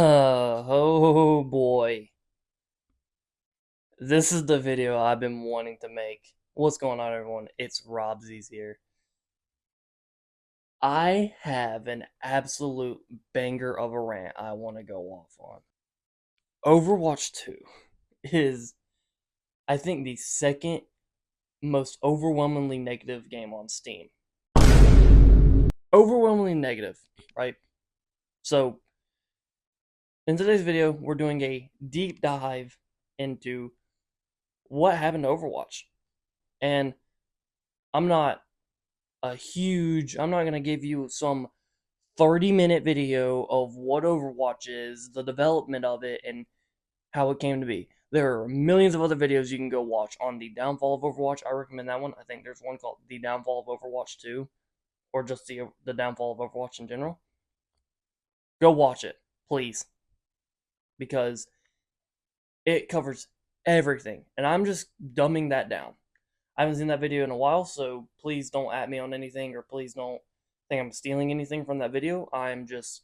Oh boy. This is the video I've been wanting to make. What's going on, everyone? It's Robsies here. I have an absolute banger of a rant I want to go off on. Overwatch 2 is, I think, the second most overwhelmingly negative game on Steam. Overwhelmingly negative, right? So, in today's video, we're doing a deep dive into what happened to Overwatch. And I'm not I'm not going to give you some 30-minute video of what Overwatch is, the development of it, and how it came to be. There are millions of other videos you can go watch on the Downfall of Overwatch. I recommend that one. I think there's one called The Downfall of Overwatch 2, or just the Downfall of Overwatch in general. Go watch it, please, because it covers everything, and I'm just dumbing that down. I haven't seen that video in a while, so please don't at me on anything, or please don't think I'm stealing anything from that video. I'm just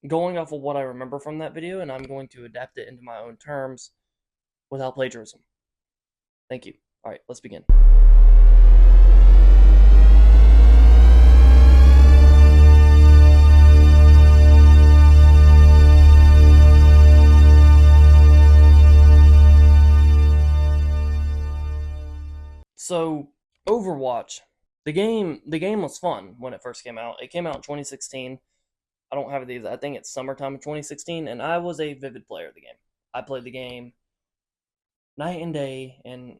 going off of what I remember from that video, and I'm going to adapt it into my own terms without plagiarism. Thank you. All right, let's begin. So, Overwatch, the game was fun when it first came out. It came out in 2016. I don't have these. I think it's summertime of 2016, and I was a vivid player of the game. I played the game night and day, and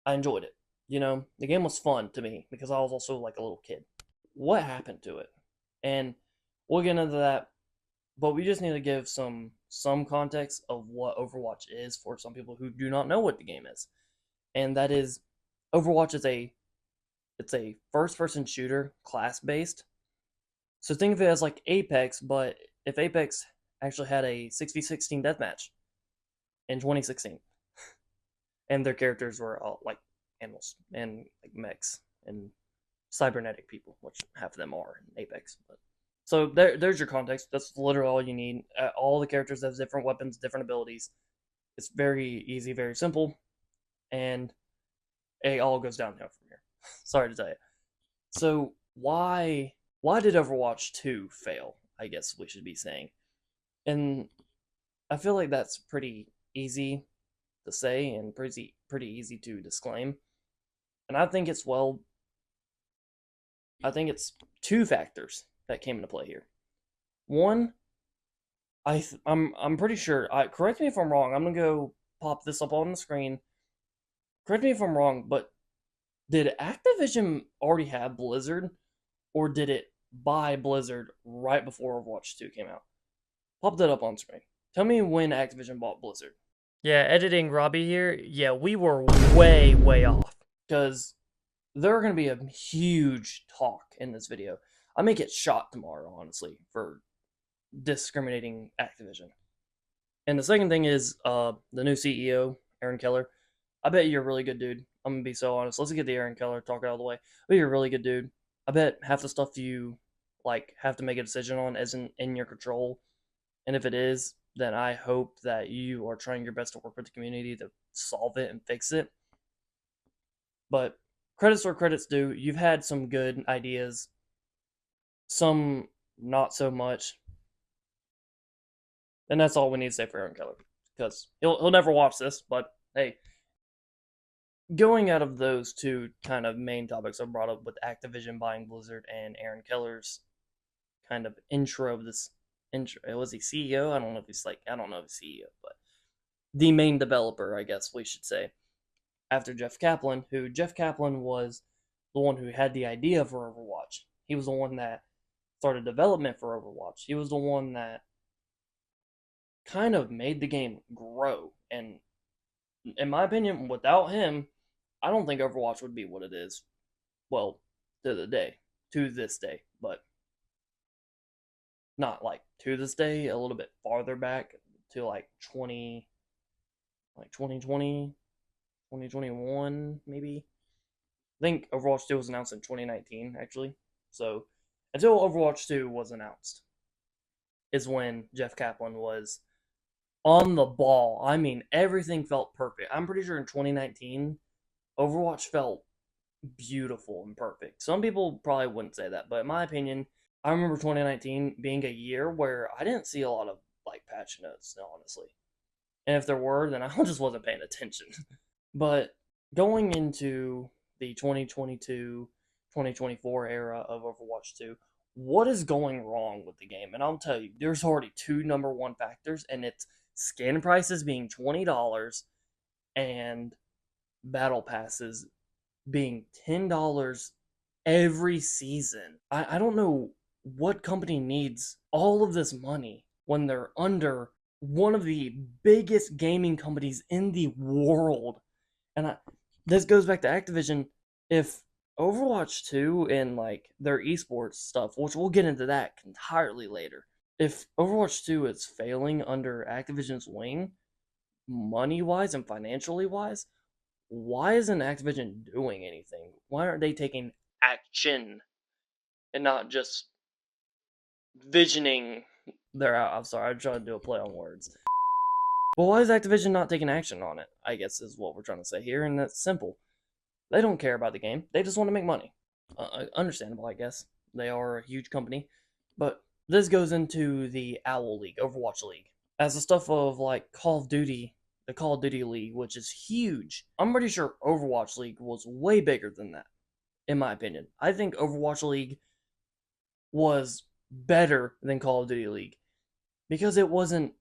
I enjoyed it. The game was fun to me because I was also like a little kid. What happened to it? And we'll get into that, but we just need to give some context of what Overwatch is for some people who do not know what the game is. And that is, Overwatch is a first person shooter, class based. So think of it as like Apex, but if Apex actually had a 6v16 deathmatch in 2016, and their characters were all like animals and like mechs and cybernetic people, which half of them are in Apex. But so there's your context. That's literally all you need. All the characters have different weapons, different abilities. It's very easy, very simple, and it all goes downhill from here. Sorry to tell you. So why did Overwatch 2 fail? I guess we should be saying. And I feel like that's pretty easy to say and pretty easy to disclaim. And I think it's two factors that came into play here. One, I'm pretty sure. Correct me if I'm wrong. I'm gonna go pop this up on the screen. Correct me if I'm wrong, but did Activision already have Blizzard, or did it buy Blizzard right before Overwatch 2 came out? Pop that up on screen. Tell me when Activision bought Blizzard. Yeah, editing Robbie here. Yeah, we were way off. Because there are going to be a huge talk in this video. I may get shot tomorrow, honestly, for discriminating Activision. And the second thing is the new CEO, Aaron Keller. I bet you're a really good dude. I'm going to be so honest. Let's get the Aaron Keller talk out of the way. I bet you're a really good dude. I bet half the stuff you have to make a decision on isn't in your control. And if it is, then I hope that you are trying your best to work with the community to solve it and fix it. But credits where credit's due. You've had some good ideas, some not so much. And that's all we need to say for Aaron Keller. Because he'll never watch this, but hey. Going out of those two kind of main topics I brought up with Activision buying Blizzard and Aaron Keller's kind of intro of this intro, was he CEO? I don't know if he's CEO, but the main developer, I guess we should say, after Jeff Kaplan, who Jeff Kaplan was the one who had the idea for Overwatch. He was the one that started development for Overwatch. He was the one that kind of made the game grow. And in my opinion, without him, I don't think Overwatch would be what it is. Well, to this day, but not like to this day, a little bit farther back to like 2020, 2021 maybe. I think Overwatch 2 was announced in 2019 actually. So until Overwatch 2 was announced, is when Jeff Kaplan was on the ball. I mean, everything felt perfect. I'm pretty sure in 2019, Overwatch felt beautiful and perfect. Some people probably wouldn't say that, but in my opinion, I remember 2019 being a year where I didn't see a lot of like patch notes, honestly. And if there were, then I just wasn't paying attention. But going into the 2022 2024 era of Overwatch 2, what is going wrong with the game? And I'll tell you, there's already two number one factors, and it's skin prices being $20 and battle passes being $10 every season. I don't know what company needs all of this money when they're under one of the biggest gaming companies in the world. And this goes back to Activision. If Overwatch 2 and like their esports stuff, which we'll get into that entirely later, if Overwatch 2 is failing under Activision's wing, money wise and financially wise, why isn't Activision doing anything? Why aren't they taking action and not just visioning their out? I'm sorry, I'm trying to do a play on words. Well, why is Activision not taking action on it? I guess is what we're trying to say here, and that's simple. They don't care about the game. They just want to make money. Understandable, I guess. They are a huge company. But this goes into the Owl League, Overwatch League. As the stuff of like Call of Duty, the Call of Duty League, which is huge. I'm pretty sure Overwatch League was way bigger than that, in my opinion. I think Overwatch League was better than Call of Duty League because it wasn't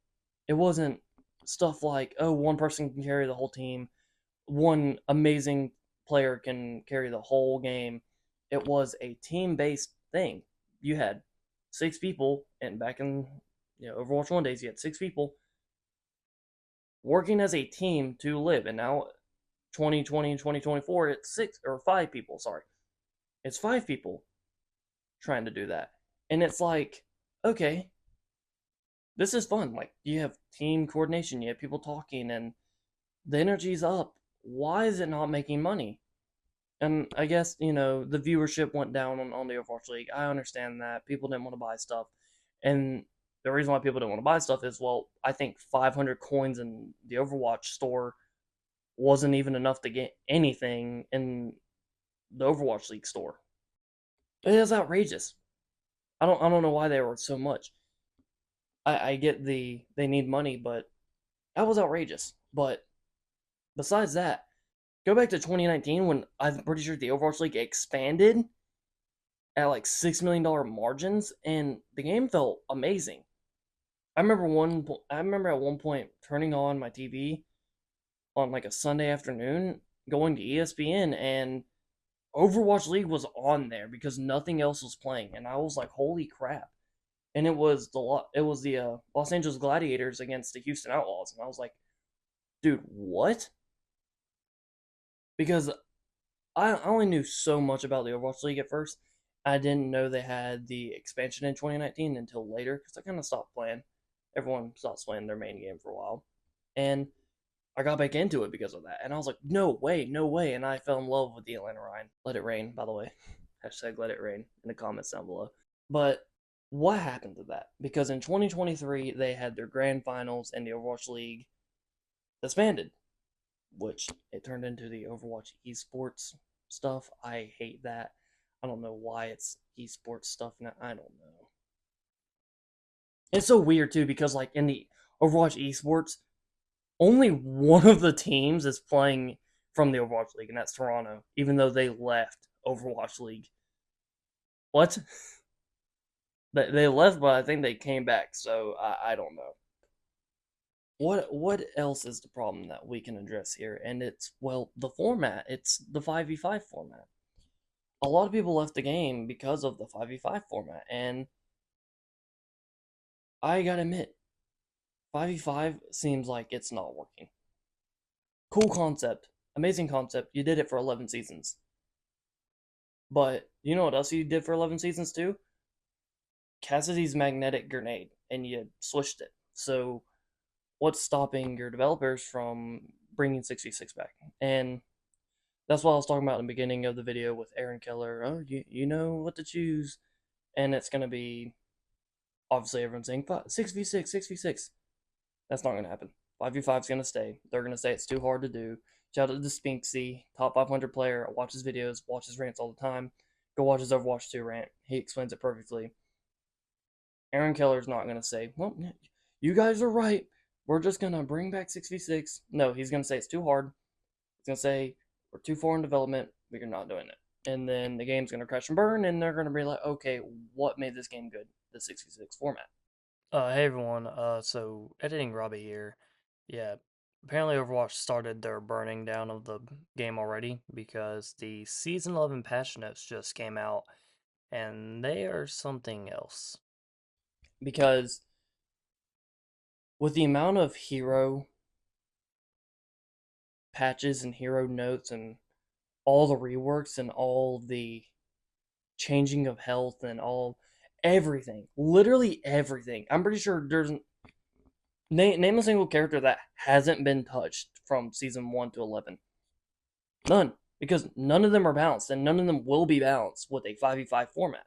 stuff like, oh, one person can carry the whole team, one amazing player can carry the whole game. It was a team-based thing. You had six people, and back in Overwatch 1 days, you had six people working as a team to live. And now 2020 and 2024, it's six or five people, sorry. It's five people trying to do that. And it's like, okay, this is fun. Like, you have team coordination, you have people talking, and the energy's up. Why is it not making money? And I guess, the viewership went down on the Overwatch League. I understand that. People didn't want to buy stuff. And the reason why people didn't want to buy stuff is, well, I think 500 coins in the Overwatch store wasn't even enough to get anything in the Overwatch League store. It is outrageous. I don't know why they were so much. I get they need money, but that was outrageous. But besides that, go back to 2019 when I'm pretty sure the Overwatch League expanded at like $6 million margins, and the game felt amazing. I remember at one point turning on my TV on like a Sunday afternoon, going to ESPN, and Overwatch League was on there because nothing else was playing, and I was like, "Holy crap!" And it was the Los Angeles Gladiators against the Houston Outlaws, and I was like, "Dude, what?" Because I only knew so much about the Overwatch League at first. I didn't know they had the expansion in 2019 until later because I kind of stopped playing. Everyone stopped playing their main game for a while, and I got back into it because of that. And I was like, no way, no way. And I fell in love with the Atlanta Ryan. Let it rain, by the way. Hashtag let it rain in the comments down below. But what happened to that? Because in 2023, they had their grand finals and the Overwatch League disbanded, which it turned into the Overwatch esports stuff. I hate that. I don't know why it's esports stuff now. I don't know. It's so weird too because like in the Overwatch esports, only one of the teams is playing from the Overwatch League, and that's Toronto, even though they left Overwatch League. What? They left, but I think they came back, so I don't know. What else is the problem that we can address here? And it's, well, the format. It's the 5v5 format. A lot of people left the game because of the 5v5 format, and I gotta admit, 5v5 seems like it's not working. Cool concept, amazing concept. You did it for 11 seasons. But you know what else you did for 11 seasons too? Cassidy's magnetic grenade, and you switched it. So, what's stopping your developers from bringing 66 back? And that's what I was talking about in the beginning of the video with Aaron Keller. Oh, you know what to choose. And it's going to be Obviously, everyone's saying 6v6, 6v6. That's not going to happen. 5v5 is going to stay. They're going to say it's too hard to do. Shout out to Spinksy, top 500 player. I watch his videos, watch his rants all the time. Go watch his Overwatch 2 rant. He explains it perfectly. Aaron Keller's not going to say, well, you guys are right. We're just going to bring back 6v6. No, he's going to say it's too hard. He's going to say we're too far in development. We're not doing it. And then the game's going to crash and burn, and they're going to be like, okay, what made this game good? The 6v6 format. Hey everyone, so editing Robbie here. Yeah, apparently Overwatch started their burning down of the game already because the Season 11 patch notes just came out and they are something else. Because with the amount of hero patches and hero notes and all the reworks and all the changing of health and all everything, literally everything. I'm pretty sure there's name a single character that hasn't been touched from season 1 to 11. None, because none of them are balanced and none of them will be balanced with a 5v5 format.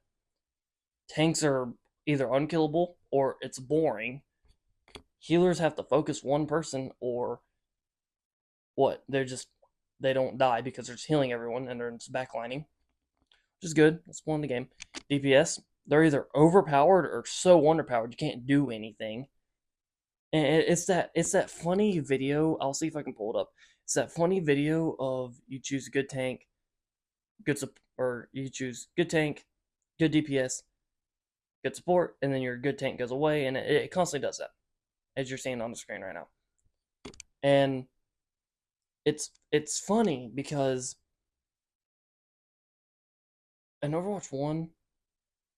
Tanks are either unkillable or it's boring. Healers have to focus one person or what? They don't die because they're just healing everyone and they're just backlining, which is good. That's one in the game. DPS, they're either overpowered or so underpowered you can't do anything. And it's that funny video. I'll see if I can pull it up. It's that funny video of you choose a good tank, or you choose good tank, good DPS, good support, and then your good tank goes away, and it constantly does that, as you're seeing on the screen right now. And it's funny because in Overwatch 1,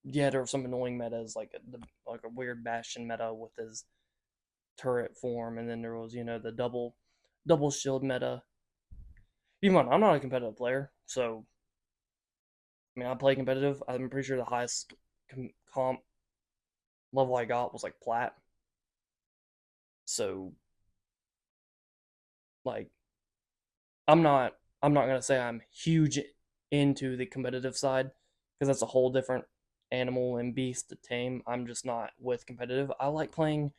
yeah, there were some annoying metas like a weird Bastion meta with his turret form, and then there was the double shield meta. Even I'm not a competitive player, so I mean I play competitive. I'm pretty sure the highest comp level I got was like plat. So like I'm not gonna say I'm huge into the competitive side because that's a whole different animal and beast to tame. I'm just not with competitive. I like playing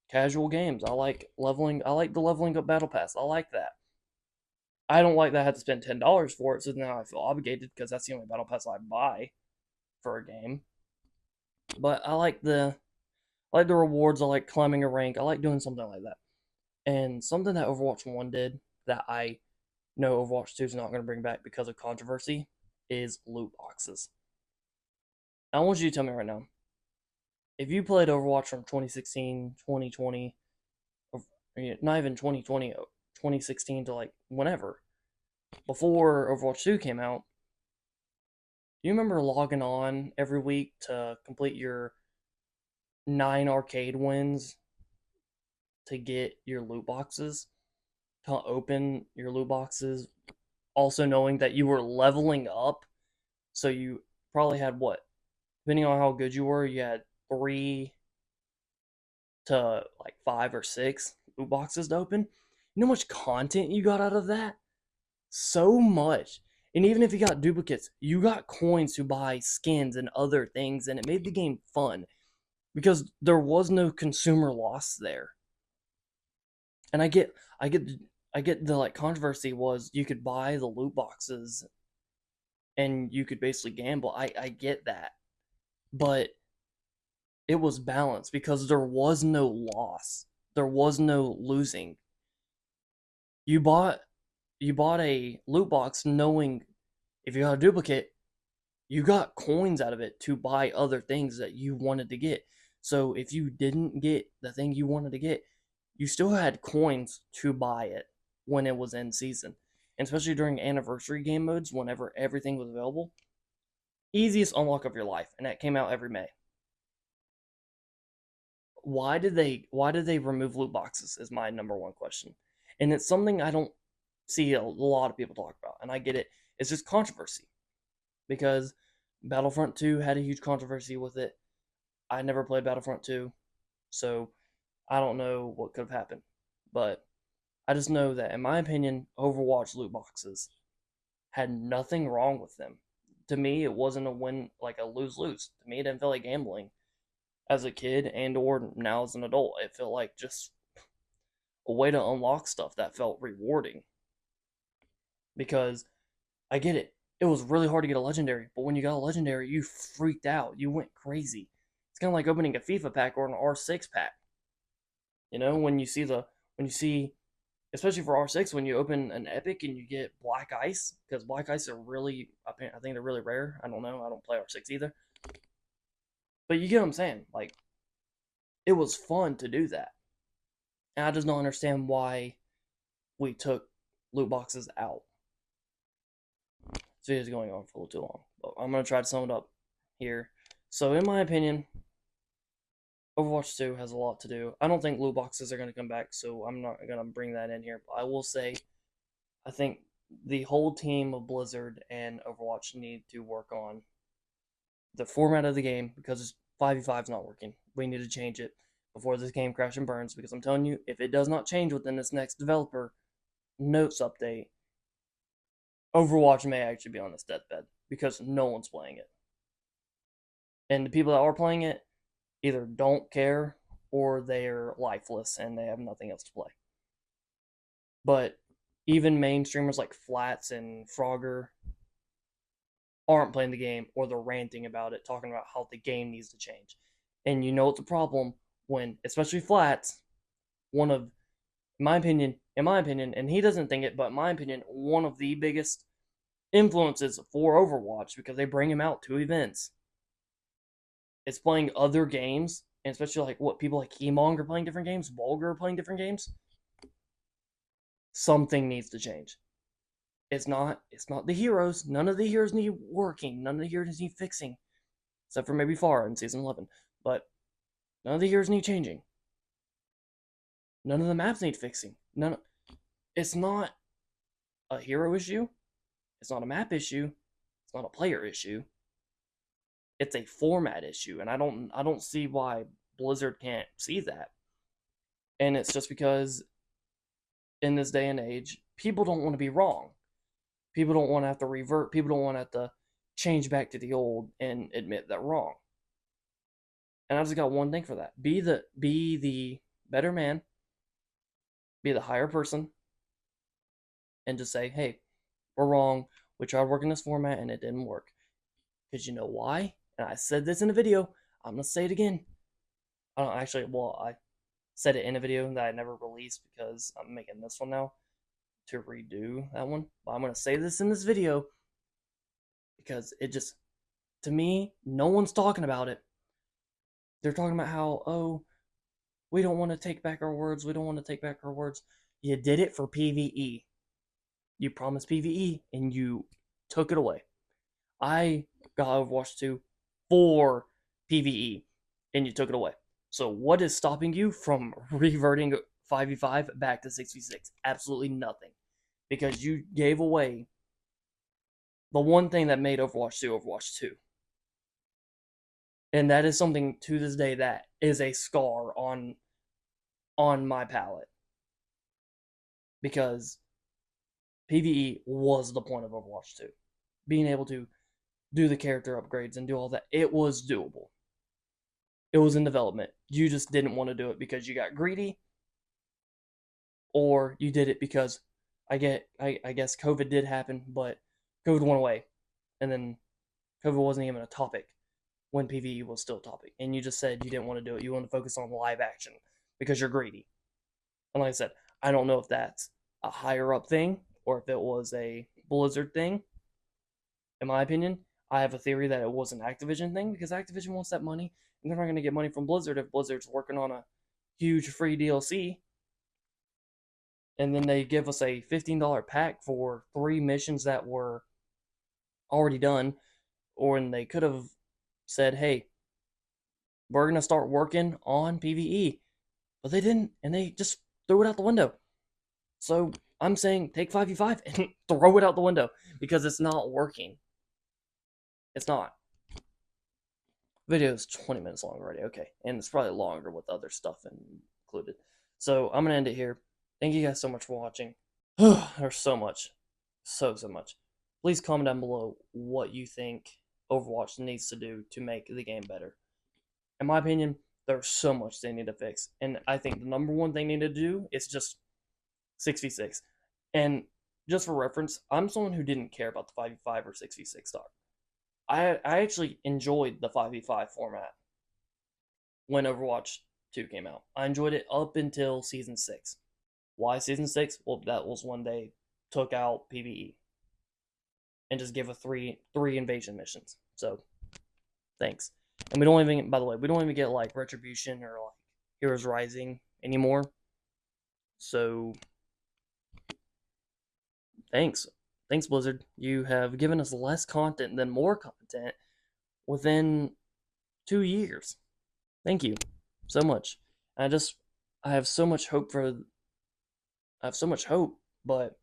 casual games. I like leveling. I like the leveling up battle pass. I like that. I don't like that I had to spend $10 for it, so now I feel obligated because that's the only battle pass I buy for a game. But I like the rewards. I like climbing a rank. I like doing something like that. And something that Overwatch 1 did that I know Overwatch 2 is not going to bring back because of controversy is loot boxes. I want you to tell me right now, if you played Overwatch from 2016, 2020, or not even 2020, 2016 to like whenever, before Overwatch 2 came out, you remember logging on every week to complete your 9 arcade wins to get your loot boxes, to open your loot boxes, also knowing that you were leveling up. So you probably had what? Depending on how good you were, you had 3 to like 5 or 6 loot boxes to open. You know how much content you got out of that? So much. And even if you got duplicates, you got coins to buy skins and other things, and it made the game fun because there was no consumer loss there. And I get the like controversy was you could buy the loot boxes and you could basically gamble. I get that, but it was balanced because there was no loss, there was no losing. You bought you bought a loot box knowing if you got a duplicate, you got coins out of it to buy other things that you wanted to get. So if you didn't get the thing you wanted to get, you still had coins to buy it when it was in season. And especially during anniversary game modes, whenever everything was available, easiest unlock of your life, and that came out every May. Why did they remove loot boxes is my number one question. And it's something I don't see a lot of people talk about, and I get it. It's just controversy because Battlefront 2 had a huge controversy with it. I never played Battlefront 2, so I don't know what could have happened. But I just know that, in my opinion, Overwatch loot boxes had nothing wrong with them. To me, it wasn't a win, like a lose lose. To me, it didn't feel like gambling. as a kid and or now as an adult. It felt like just a way to unlock stuff that felt rewarding because I get it. It was really hard to get a legendary, but when you got a legendary, you freaked out. You went crazy. It's kind of like opening a FIFA pack or an R6 pack. You know, when you see especially for R6 when you open an epic and you get black ice because black ice are really I think they're really rare. I don't know. I don't play R6 either. But you get what I'm saying? Like it was fun to do that. And I just don't understand why we took loot boxes out. This video is going on for a little too long, but I'm gonna try to sum it up here. So, in my opinion, Overwatch 2 has a lot to do. I don't think loot boxes are gonna come back, so I'm not gonna bring that in here. But I will say, I think the whole team of Blizzard and Overwatch need to work on the format of the game because 5v5 is not working. We need to change it before this game crashes and burns. Because I'm telling you, if it does not change within this next developer notes update, Overwatch may actually be on its deathbed because no one's playing it. And the people that are playing it either don't care or they're lifeless and they have nothing else to play. But even main streamers like Flats and Frogger aren't playing the game or they're ranting about it, talking about how the game needs to change. And you know it's a problem when, especially Flats, one of, in my opinion, and he doesn't think it, but in my opinion, one of the biggest influences for Overwatch because they bring him out to events. It's playing other games, and especially like what people like Hemong are playing different games, Bulgur are playing different games. Something needs to change. It's not the heroes. None of the heroes need working. None of the heroes need fixing. Except for maybe Pharah in season 11. But none of the heroes need changing. None of the maps need fixing. It's not a hero issue. It's not a map issue. It's not a player issue. It's a format issue, and I don't see why Blizzard can't see that. And it's just because in this day and age, people don't want to be wrong. People don't want to have to revert. People don't want to have to change back to the old and admit that wrong. And I just got one thing for that: be the better man, be the higher person, and just say, "Hey, we're wrong. We tried working this format and it didn't work." Because you know why? And I said this in a video. I'm gonna say it again. I don't actually. Well, I said it in a video that I never released because I'm making this one now to redo that one. But I'm gonna say this in this video because it just, to me, no one's talking about it. They're talking about how, oh, we don't want to take back our words. We don't want to take back our words. You did it for PvE. You promised PvE and you took it away. I got Overwatch 2 for PvE and you took it away. So what is stopping you from reverting 5v5 back to 6v6? Absolutely nothing. Because you gave away the one thing that made Overwatch 2 Overwatch 2. And that is something to this day that is a scar on my palate. Because PvE was the point of Overwatch 2. Being able to do the character upgrades and do all that, it was doable. It was in development. You just didn't want to do it because you got greedy, or you did it because I guess COVID did happen, but COVID went away, and then COVID wasn't even a topic when PvE was still a topic, and you just said you didn't want to do it. You want to focus on live action because you're greedy. And like I said, I don't know if that's a higher up thing or if it was a Blizzard thing. In my opinion, I have a theory that it was an Activision thing because Activision wants that money, and they're not going to get money from Blizzard if Blizzard's working on a huge free DLC. And then they give us a $15 pack for 3 missions that were already done, or and they could have said, "Hey, we're going to start working on PvE," but they didn't, and they just threw it out the window. So I'm saying take 5v5 and throw it out the window because it's not working. It's not. Video is 20 minutes long already. Okay, and it's probably longer with other stuff included. So I'm gonna end it here. Thank you guys so much for watching. There's so much, so much. Please comment down below what you think Overwatch needs to do to make the game better. in my opinion, there's so much they need to fix. And I think the number one thing they need to do is just 6v6. And just for reference, I'm someone who didn't care about the 5v5 or 6v6 stock. I actually enjoyed the 5v5 format when Overwatch 2 came out. I enjoyed it up until Season 6. Why Season 6? Well, that was when they took out PvE and just gave a three invasion missions. So, thanks. And we don't even, by the way, we don't even get like Retribution or like Heroes Rising anymore. So, thanks. Thanks, Blizzard. You have given us less content than more content within 2 years. Thank you so much. I just, I have so much hope for, I have so much hope, but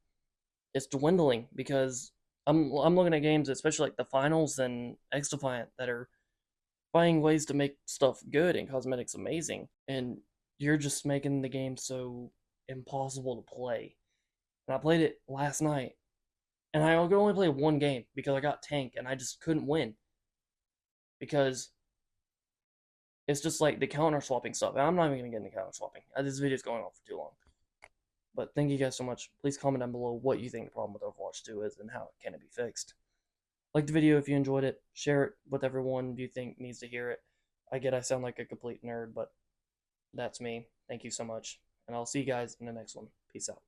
it's dwindling because I'm looking at games, especially like the finals and X Defiant, that are finding ways to make stuff good and cosmetics amazing, and you're just making the game so impossible to play. And I played it last night, and I could only play one game because I got tank and I just couldn't win because it's just like the counter swapping stuff. And I'm not even gonna get into counter swapping. This video's going on for too long. But thank you guys so much. Please comment down below what you think the problem with Overwatch 2 is and how it can be fixed. Like the video if you enjoyed it. Share it with everyone you think needs to hear it. I get I sound like a complete nerd, but that's me. Thank you so much. And I'll see you guys in the next one. Peace out.